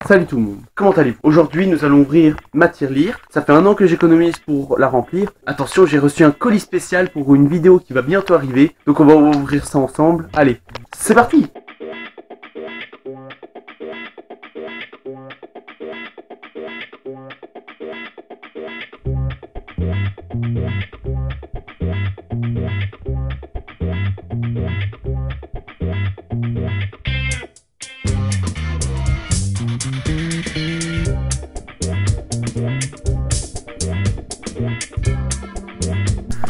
Salut tout le monde, comment allez-vous? Aujourd'hui nous allons ouvrir ma tirelire. Ça fait 1 an que j'économise pour la remplir. Attention, j'ai reçu un colis spécial pour une vidéo qui va bientôt arriver. Donc on va ouvrir ça ensemble. Allez, c'est parti!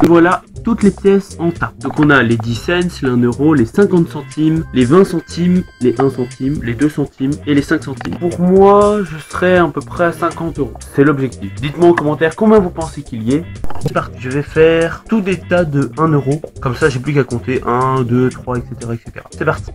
Et voilà toutes les pièces en tas. Donc on a les 10 cents, les 1 euro, les 50 centimes, les 20 centimes, les 1 centime, les 2 centimes et les 5 centimes. Pour moi, je serai à peu près à 50 euros. C'est l'objectif. Dites-moi en commentaire combien vous pensez qu'il y ait. C'est parti. Je vais faire tout des tas de 1 euro. Comme ça, j'ai plus qu'à compter 1, 2, 3, etc. etc. C'est parti.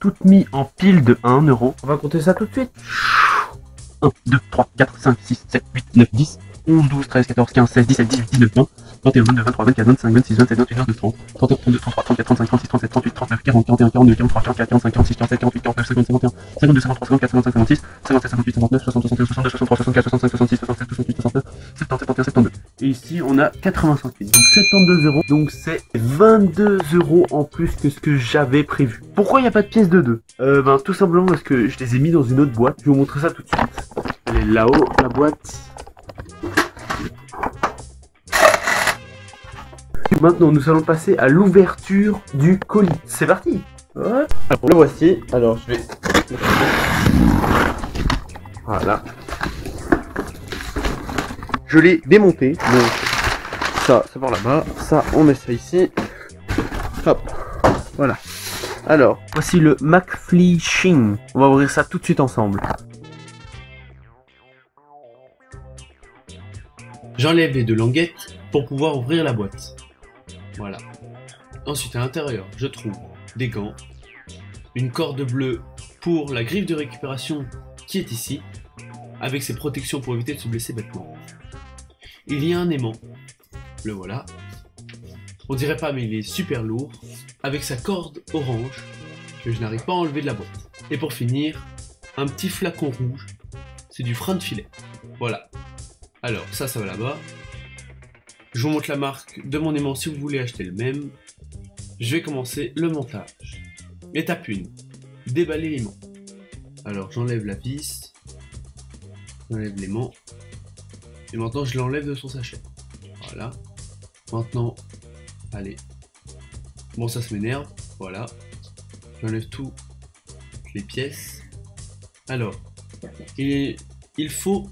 Toutes mis en pile de 1 euro. On va compter ça tout de suite. 1, 2, 3, 4, 5, 6, 7, 8, 9, 10, 11, 12, 13, 14, 15, 16, 17, 18, 19, 20, 21, 22, 23, 24, 25, 26, 27, 28, 29, 30, 31, 32, 33, 34, 35, 36, 37, 38, 39, 40, 41, 42, 43, 44, 45, 46, 47, 48, 49, 50, 51, 52, 53, 54, 55, 56, 57, 58, 59, 60, 61, 62, 63, 64, 65, 66, 67, 68, 69, 70, 71, 72. Et ici, on a 80 centimes. Donc 72 euros. Donc c'est 22 euros en plus que ce que j'avais prévu. Pourquoi il n'y a pas de pièce de 2? Tout simplement parce que je les ai mis dans une autre boîte. Je vais vous montrer ça tout de suite. Elle est là-haut, la boîte. Maintenant, nous allons passer à l'ouverture du colis. C'est parti. Ouais. Alors, le voici. Alors, je vais... Voilà. Je l'ai démonté. Donc, ça part là-bas. Ça, on met ça ici. Hop. Voilà. Alors, voici le McFleeching. On va ouvrir ça tout de suite ensemble. J'enlève les 2 languettes pour pouvoir ouvrir la boîte. Voilà. Ensuite, à l'intérieur, je trouve des gants, une corde bleue pour la griffe de récupération qui est ici, avec ses protections pour éviter de se blesser bêtement. Il y a un aimant, le voilà. On dirait pas, mais il est super lourd, avec sa corde orange que je n'arrive pas à enlever de la boîte. Et pour finir, un petit flacon rouge, c'est du frein de filet. Voilà. Alors, ça va là-bas. Je vous montre la marque de mon aimant si vous voulez acheter le même. Je vais commencer le montage. Étape 1. Déballer l'aimant. Alors, j'enlève la vis. J'enlève l'aimant. Et maintenant, je l'enlève de son sachet. Voilà. Maintenant, allez. Bon, ça se m'énerve. Voilà. J'enlève toutes les pièces. Alors, il faut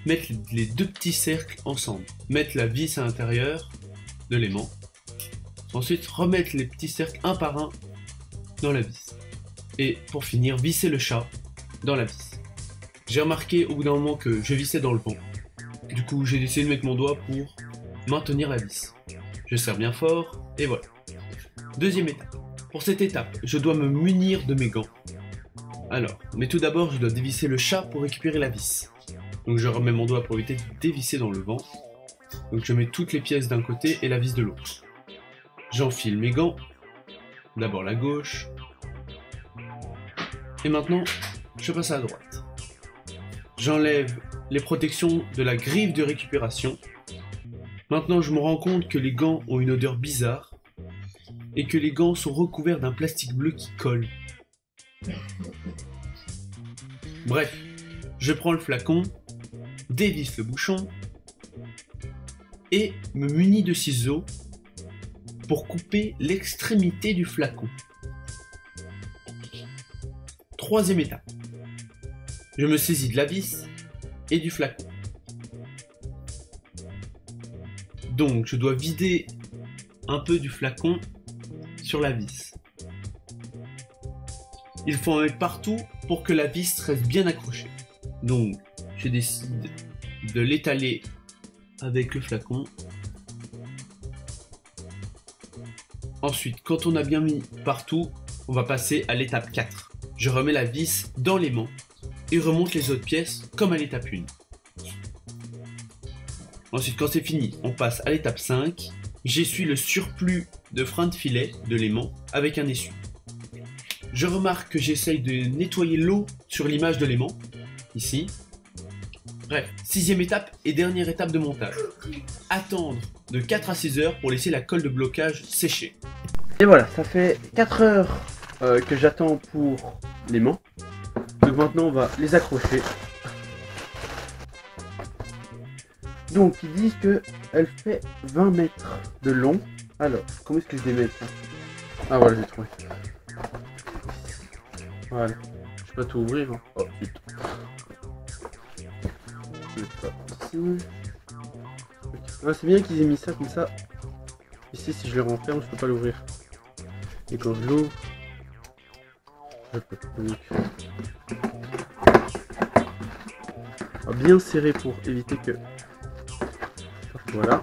mettre les 2 petits cercles ensemble. Mettre la vis à l'intérieur de l'aimant. Ensuite, remettre les petits cercles un par un dans la vis. Et pour finir, visser le chat dans la vis. J'ai remarqué au bout d'un moment que je vissais dans le vent. Du coup, j'ai décidé de mettre mon doigt pour maintenir la vis. Je serre bien fort, et voilà. Deuxième étape. Pour cette étape, je dois me munir de mes gants. Alors, mais tout d'abord, je dois dévisser le chat pour récupérer la vis. Donc je remets mon doigt pour éviter de dévisser dans le vent. Donc je mets toutes les pièces d'un côté et la vis de l'autre. J'enfile mes gants. D'abord la gauche. Et maintenant, je passe à la droite. J'enlève les protections de la griffe de récupération. Maintenant, je me rends compte que les gants ont une odeur bizarre. Et que les gants sont recouverts d'un plastique bleu qui colle. Bref, je prends le flacon, dévisse le bouchon et me munis de ciseaux pour couper l'extrémité du flacon. Troisième étape. Je me saisis de la vis et du flacon. Donc je dois vider un peu du flacon sur la vis. Il faut en mettre partout pour que la vis reste bien accrochée. Donc je décide de l'étaler avec le flacon. Ensuite, quand on a bien mis partout, on va passer à l'étape 4. Je remets la vis dans l'aimant et remonte les autres pièces comme à l'étape 1. Ensuite, quand c'est fini, on passe à l'étape 5. J'essuie le surplus de frein de filet de l'aimant avec un essuie. Je remarque que j'essaye de nettoyer l'eau sur l'image de l'aimant, ici. Bref, 6e étape et dernière étape de montage. Attendre de 4 à 6 heures pour laisser la colle de blocage sécher. Et voilà, ça fait 4 heures que j'attends pour l'aimant. Donc maintenant on va les accrocher. Donc ils disent que elle fait 20 mètres de long. Alors, comment est-ce que je les mets ça? Ah voilà, j'ai trouvé. Voilà. Je peux pas tout ouvrir. Hein. Oh putain. Je mets ça ici. Okay. Ah, c'est bien qu'ils aient mis ça comme ça. Ici, si je le renferme, je peux pas l'ouvrir. Et quand je l'ouvre, je peux. Donc, on va bien serrer pour éviter que. Voilà.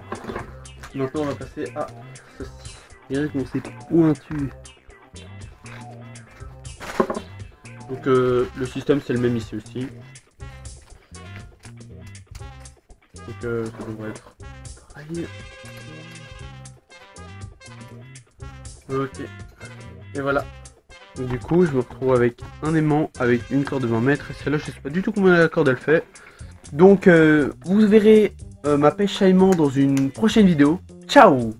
Maintenant, on va passer à ceci. Regardez comment c'est pointu. Donc, le système, c'est le même ici aussi. Donc, ça devrait être pareil. Ok. Et voilà. Donc, du coup, je me retrouve avec un aimant avec une corde de 20 mètres. Et celle-là, je sais pas du tout combien la corde elle fait. Donc, vous verrez ma pêche à aimant dans une prochaine vidéo. Ciao!